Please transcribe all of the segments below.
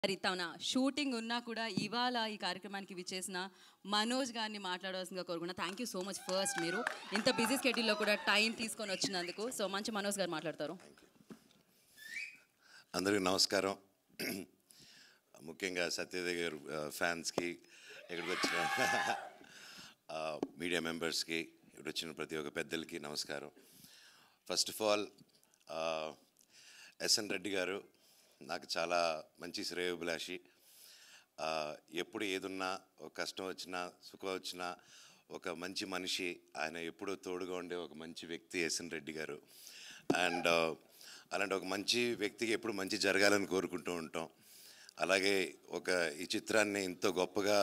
మరి తన షూటింగ్ ఉన్నా కూడా ఇవాళ ఈ కార్యక్రమానికి విచ్చేసిన మనోజ్ గారిని మాట్లాడవలసిందిగా కోరుకున్నా. Thank you so much. First మీరు ఇంత బిజీ స్కెడ్యూల్లో కూడా టైం తీసుకొని వచ్చినందుకు. సో మంచి మనోజ్ గారు మాట్లాడతారు. అందరికీ నమస్కారం. ముఖ్యంగా సత్యదేవ్ గారు ఫ్యాన్స్కి, ఇక్కడికి వచ్చిన మీడియా మెంబర్స్కి, ఇక్కడ వచ్చిన ప్రతి ఒక్క పెద్దలకి నమస్కారం. First of all SN Reddy గారు నాకు చాలా మంచి శ్రేయోభిలాషి. ఎప్పుడు ఏదున్నా, ఒక కష్టం వచ్చినా, సుఖం వచ్చినా ఒక మంచి మనిషి. ఆయన ఎప్పుడూ తోడుగా ఉండే ఒక మంచి వ్యక్తి ఎస్ఎన్ రెడ్డి గారు. అండ్ అలాంటి ఒక మంచి వ్యక్తికి ఎప్పుడు మంచి జరగాలని కోరుకుంటూ ఉంటాం. అలాగే ఈ చిత్రాన్ని ఇంత గొప్పగా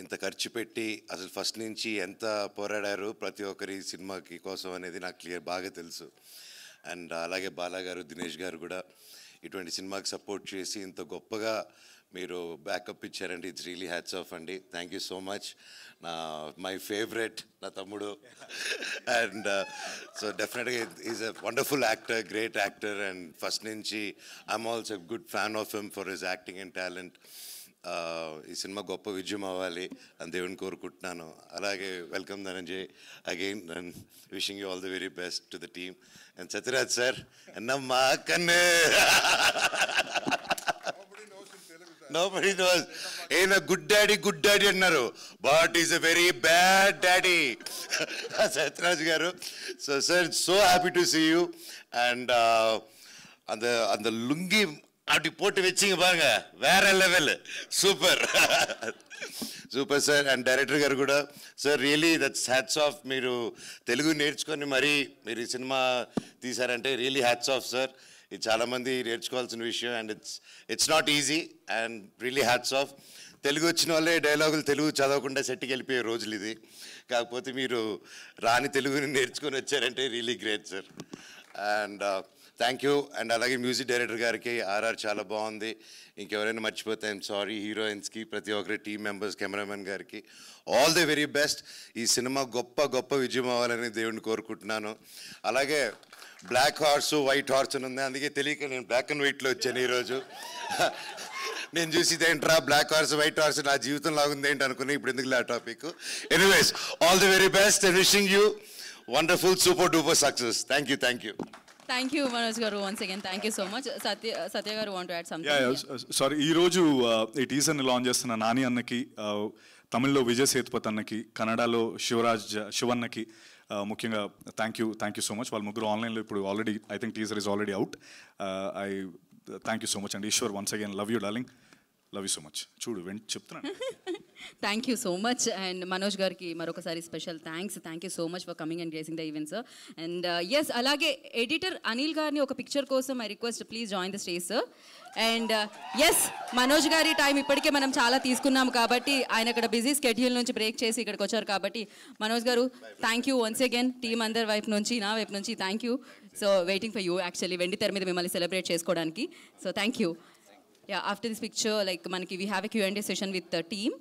ఇంత ఖర్చు పెట్టి అసలు ఫస్ట్ నుంచి ఎంత పోరాడారు ప్రతి ఒక్కరి సినిమాకి కోసం అనేది నాకు బాగా తెలుసు. అండ్ అలాగే బాలా గారు, దినేష్ గారు కూడా ఇటువంటి సినిమాకి సపోర్ట్ చేసి ఇంత గొప్పగా మీరు బ్యాకప్ ఇచ్చారండి. ఇట్స్ రియలీ హ్యాట్స్ ఆఫ్ అండి. Thank you so much. My favourite నా తమ్ముడు. అండ్ సో డెఫినెట్గా is a wonderful actor, great actor. And first నుంచి I'm also good fan of him for his acting and talent. ఈ cinema గొప్ప విజయం అవ్వాలి అని దేవుని కోరుకుంటున్నాను. అలాగే welcome Dhananjay again, and wishing you all the very best to the team. And Sathyaraj sir, అన్నమ్మా కన్ను nobody knows. Ain't a good daddy అన్నారు, but he's a very bad daddy. Sathyaraj గారు, so sir, so happy to see you. And அந்த லுங்கி அப்படி போட்டு வச்சிங்க பாருங்க, வேற level, super super sir. And director గారు కూడా, sir really that's hats off. మీరు తెలుగు నేర్చుకొని మరీ మీరు ఈ సినిమా తీశారంటే రియలీ హ్యాట్స్ ఆఫ్ సార్. ఇది చాలామంది నేర్చుకోవాల్సిన విషయం. And it's not easy. And really hats off. Telugu వచ్చిన వాళ్ళే డైలాగులు తెలుగు చదవకుండా సెట్కి వెళ్ళిపోయే రోజులు ఇది. కాకపోతే మీరు రాని తెలుగుని నేర్చుకొని వచ్చారంటే really great sir. And thank you. And అలాగే మ్యూజిక్ డైరెక్టర్ గారికి, ఆర్ఆర్ చాలా బాగుంది. ఇంకెవరైనా మర్చిపోతే ఐఎమ్ సారీ. హీరోయిన్స్కి, ప్రతి ఒక్కరి టీమ్ మెంబర్స్, కెమెరామెన్ గారికి ఆల్ ది వెరీ బెస్ట్. ఈ సినిమా గొప్ప విజయం అవ్వాలని దేవుడిని కోరుకుంటున్నాను. అలాగే బ్లాక్ హార్స్, వైట్ హార్స్ అని ఉంది, అందుకే తెలియక నేను బ్లాక్ అండ్ వైట్లో వచ్చాను ఈరోజు. నేను చూసి ఏంట్రా బ్లాక్ హార్స్, వైట్ హార్స్, నా జీవితం లాగుంది ఏంటి అనుకుని, ఇప్పుడు ఎందుకు ఆ topic. Anyways, all the very best and wishing you wonderful super duper success. Thank you. Thank you Manoj గారు. Once again thank you so much. Satya గారు want to add something? Sorry, ఈరోజు ఈ టీజర్ని లాంచ్ చేస్తున్న నాని అన్నకి, తమిళ్లో విజయ్ సేతుపతి అన్నకి, కన్నడలో శివన్నకి ముఖ్యంగా థ్యాంక్ యూ సో మచ్. వాళ్ళ ముగ్గురు ఆన్లైన్లో ఇప్పుడు already, I think teaser is already out. Thank you so much and Eshwar, once again love you darling, love you so much. చూడు చెప్తున్నాను. Thank you so much. And Manoj గారికి మరొకసారి special thanks. Thank you so much for coming and gracing the event sir. And yes, అలాగే editor Anil గారిని ఒక picture కోసం I request, please join the stage sir. And yes, Manoj గారి time ఇప్పటికే మనం చాలా తీసుకున్నాం కాబట్టి, ఆయన ఇక్కడ బిజీ స్కెడ్యూల్ నుంచి బ్రేక్ చేసి ఇక్కడికి వచ్చారు కాబట్టి, మనోజ్ గారు thank you once again. Team అందరి వైపు నుంచి, నా వైపు నుంచి thank you. So waiting for you actually, వెండి తెర మీద మిమ్మల్ని సెలబ్రేట్ చేసుకోవడానికి. So thank you. Yeah, after this picture, like manaki, we have a Q&A session with the team.